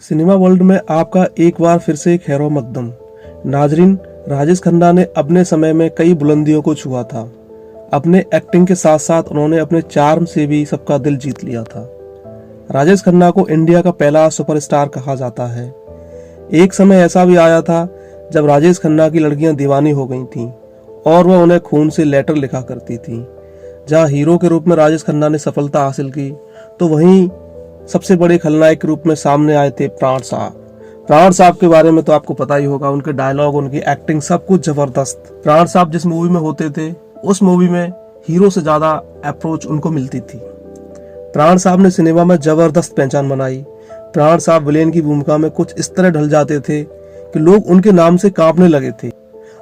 Cinema world में आपका एक बार फिर से खैरो मकदम। नाजरीन, राजेश खन्ना ने अपने समय में कई बुलंदियों को छुआ था। अपने एक्टिंग के साथ साथ उन्होंने अपने चार्म से भी सबका दिल जीत लिया था। राजेश खन्ना को इंडिया का पहला सुपरस्टार कहा जाता है। एक समय ऐसा भी आया था जब राजेश खन्ना की लड़कियां दीवानी हो गई थीं और वह उन्हें खून से लेटर लिखा करती थीं। जहां हीरो के रूप में राजेश खन्ना ने सफलता हासिल की, तो वहीं सबसे बड़े खलनायक के रूप में सामने आए थे प्राण साहब। प्राण साहब के बारे में तो आपको पता ही होगा, उनके डायलॉग, उनकी एक्टिंग, सब कुछ जबरदस्त। प्राण साहब जिस मूवी में होते थे, उस मूवी में हीरो से ज्यादा अप्रोच उनको मिलती थी। प्राण साहब ने सिनेमा में जबरदस्त पहचान बनाई। प्राण साहब विलेन की भूमिका में कुछ इस तरह ढल जाते थे कि लोग उनके नाम से कांपने लगे थे।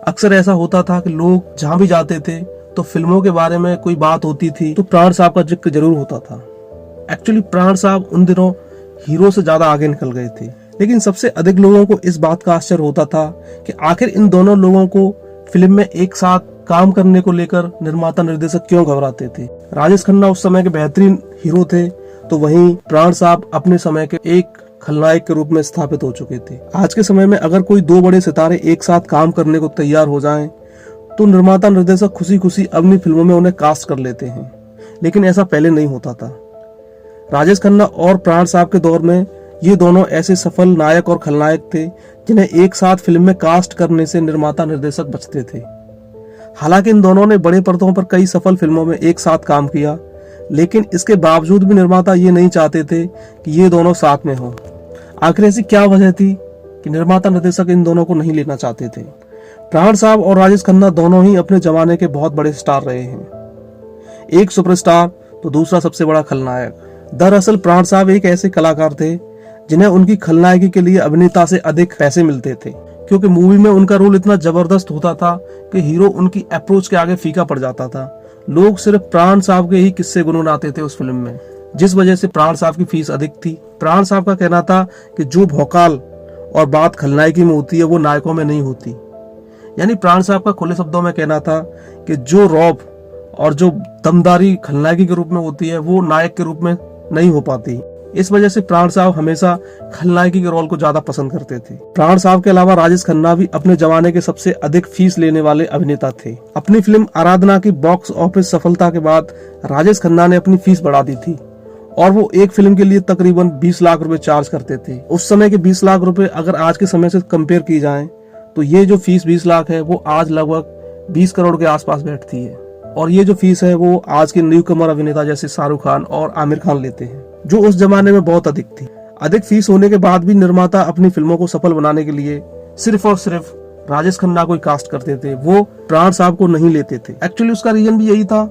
अक्सर ऐसा होता था कि लोग जहां भी जाते थे तो फिल्मों के बारे में कोई बात होती थी तो प्राण साहब का जिक्र जरूर होता था। एक्चुअली प्राण साहब उन दिनों हीरो से ज्यादा आगे निकल गए थे, लेकिन सबसे अधिक लोगों को इस बात का आश्चर्य होता था कि आखिर इन दोनों लोगों को फिल्म में एक साथ काम करने को लेकर निर्माता निर्देशक क्यों घबराते थे। राजेश खन्ना उस समय के बेहतरीन हीरो थे, तो वहीं प्राण साहब अपने समय के एक खलनायक के रूप में स्थापित हो चुके थे। आज के समय में अगर कोई दो बड़े सितारे एक साथ काम करने को तैयार हो जाएं, तो निर्माता निर्देशक खुशी खुशी अपनी फिल्मों में उन्हें कास्ट कर लेते हैं, लेकिन ऐसा पहले नहीं होता था। राजेश खन्ना और प्राण साहब के दौर में ये दोनों ऐसे सफल नायक और खलनायक थे जिन्हें एक साथ फिल्म में कास्ट करने से निर्माता निर्देशक बचते थे। हालांकि इन दोनों ने बड़े पर्दों पर कई सफल फिल्मों में एक साथ काम किया, लेकिन इसके बावजूद भी निर्माता ये नहीं चाहते थे कि ये दोनों साथ में हों। आखिर ऐसी क्या वजह थी कि निर्माता निर्देशक इन दोनों को नहीं लेना चाहते थे। प्राण साहब और राजेश खन्ना दोनों ही अपने जमाने के बहुत बड़े स्टार रहे हैं। एक सुपरस्टार तो दूसरा सबसे बड़ा खलनायक। दरअसल प्राण साहब एक ऐसे कलाकार थे जिन्हें उनकी खलनायकी के लिए अभिनेता से अधिक पैसे मिलते थे, क्योंकि मूवी में उनका रोल इतना जबरदस्त होता था कि हीरो उनकी अप्रोच के आगे फीका पड़ जाता था। लोग सिर्फ प्राण साहब के ही किस्से गुनगुनाते थे उस फिल्म में, जिस वजह से प्राण साहब की फीस अधिक थी। प्राण साहब का कहना था कि जो भौकाल और बात खलनायकी में होती है वो नायकों में नहीं होती। यानी प्राण साहब का खुले शब्दों में कहना था कि जो रौब और जो दमदारी खलनायकी के रूप में होती है वो नायक के रूप में नहीं हो पाती। इस वजह से प्राण साहब हमेशा खलनायकी के रोल को ज्यादा पसंद करते थे। प्राण साहब के अलावा राजेश खन्ना भी अपने जमाने के सबसे अधिक फीस लेने वाले अभिनेता थे। अपनी फिल्म आराधना की बॉक्स ऑफिस सफलता के बाद राजेश खन्ना ने अपनी फीस बढ़ा दी थी और वो एक फिल्म के लिए तकरीबन 20 लाख रुपए चार्ज करते थे। उस समय के 20 लाख रुपए अगर आज के समय से कंपेयर की जाए तो ये जो फीस 20 लाख है वो आज लगभग 20 करोड़ के आसपास बैठती है। और ये जो फीस है वो आज के न्यू कमर अभिनेता जैसे शाहरुख खान और आमिर खान लेते हैं, जो उस जमाने में बहुत अधिक थी। अधिक फीस होने के बाद भी निर्माता अपनी फिल्मों को सफल बनाने के लिए सिर्फ और सिर्फ राजेश खन्ना को ही कास्ट करते थे, वो प्राण साहब को नहीं लेते थे। एक्चुअली उसका रीजन भी यही था।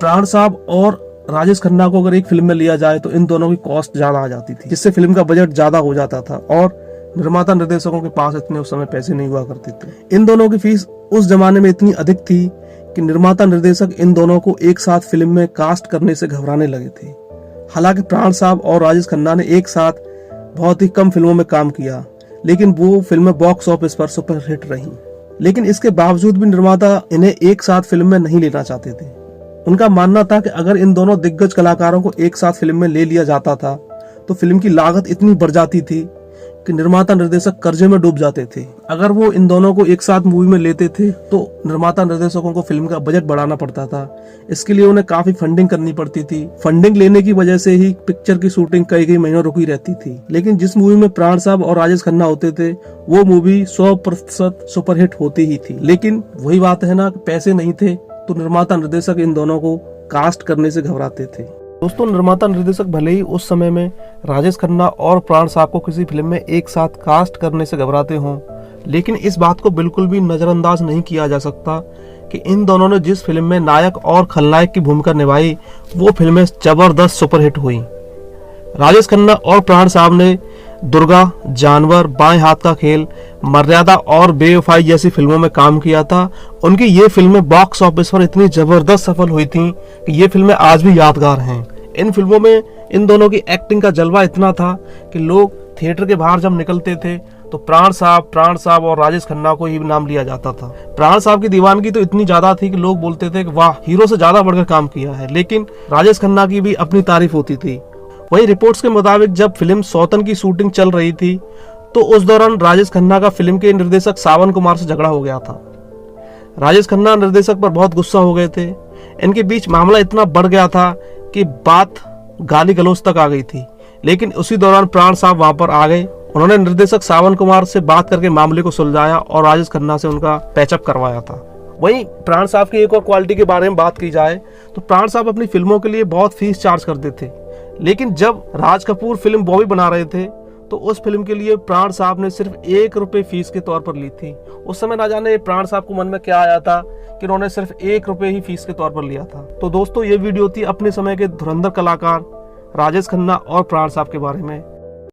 प्राण साहब और राजेश खन्ना को अगर एक फिल्म में लिया जाए तो इन दोनों की कॉस्ट ज्यादा आ जाती थी, जिससे फिल्म का बजट ज्यादा हो जाता था और निर्माता निर्देशकों के पास इतने उस समय पैसे नहीं हुआ करते थे। इन दोनों की फीस उस जमाने में इतनी अधिक थी कि निर्माता निर्देशक इन दोनों को एक साथ फिल्म में कास्ट करने से घबराने लगे थे। हालांकि प्राण साहब और राजेश खन्ना ने एक साथ बहुत ही कम फिल्मों में काम किया, लेकिन वो फिल्में बॉक्स ऑफिस पर सुपर हिट रहीं। लेकिन इसके बावजूद भी निर्माता इन्हें एक साथ फिल्म में नहीं लेना चाहते थे। उनका मानना था कि अगर इन दोनों दिग्गज कलाकारों को एक साथ फिल्म में ले लिया जाता था तो फिल्म की लागत इतनी बढ़ जाती थी कि निर्माता निर्देशक कर्जे में डूब जाते थे। अगर वो इन दोनों को एक साथ मूवी में लेते थे तो निर्माता निर्देशकों को फिल्म का बजट बढ़ाना पड़ता था। इसके लिए उन्हें काफी फंडिंग करनी पड़ती थी। फंडिंग लेने की वजह से ही पिक्चर की शूटिंग कई महीनों रुकी रहती थी। लेकिन जिस मूवी में प्राण साहब और राजेश खन्ना होते थे वो मूवी 100% सुपरहिट होती ही थी। लेकिन वही बात है ना, पैसे नहीं थे तो निर्माता निर्देशक इन दोनों को कास्ट करने से घबराते थे। दोस्तों, निर्माता निर्देशक भले ही उस समय में राजेश खन्ना और प्राण साहब को किसी फिल्म में एक साथ कास्ट करने से घबराते हों, लेकिन इस बात को बिल्कुल भी नजरअंदाज नहीं किया जा सकता कि इन दोनों ने जिस फिल्म में नायक और खलनायक की भूमिका निभाई वो फिल्में जबरदस्त सुपरहिट हुई। राजेश खन्ना और प्राण साहब ने दुर्गा, जानवर, बाएं हाथ का खेल, मर्यादा और बेवफाई जैसी फिल्मों में काम किया था। उनकी ये फिल्में बॉक्स ऑफिस पर इतनी जबरदस्त सफल हुई थीं कि ये फिल्में आज भी यादगार हैं। इन फिल्मों में इन दोनों की एक्टिंग का जलवा इतना था कि लोग थिएटर के बाहर जब निकलते थे तो प्राण साहब और राजेश खन्ना को ही नाम लिया जाता था। प्राण साहब की दीवानगी तो इतनी ज्यादा थी कि लोग बोलते थे कि वाह, हीरो से ज्यादा बढ़कर काम किया है। लेकिन राजेश खन्ना की भी अपनी तारीफ होती थी। वहीं रिपोर्ट्स के मुताबिक जब फिल्म सौतन की शूटिंग चल रही थी तो उस दौरान राजेश खन्ना का फिल्म के निर्देशक सावन कुमार से झगड़ा हो गया था। राजेश खन्ना निर्देशक पर बहुत गुस्सा हो गए थे। इनके बीच मामला इतना बढ़ गया था कि बात गाली गलौज तक आ गई थी। लेकिन उसी दौरान प्राण साहब वहां पर आ गए। उन्होंने निर्देशक सावन कुमार से बात करके मामले को सुलझाया और राजेश खन्ना से उनका पैचअप करवाया था। वहीं प्राण साहब की एक और क्वालिटी के बारे में बात की जाए तो प्राण साहब अपनी फिल्मों के लिए बहुत फीस चार्ज करते थे। लेकिन जब राज कपूर फिल्म बॉबी बना रहे थे तो उस फिल्म के लिए प्राण साहब ने सिर्फ 1 रुपए फीस के तौर पर ली थी। उस समय ना जाने प्राण साहब को मन में क्या आया था कि उन्होंने सिर्फ 1 रुपए ही फीस के तौर पर लिया था। तो दोस्तों, ये वीडियो थी अपने समय के धुरंधर कलाकार राजेश खन्ना और प्राण साहब के बारे में।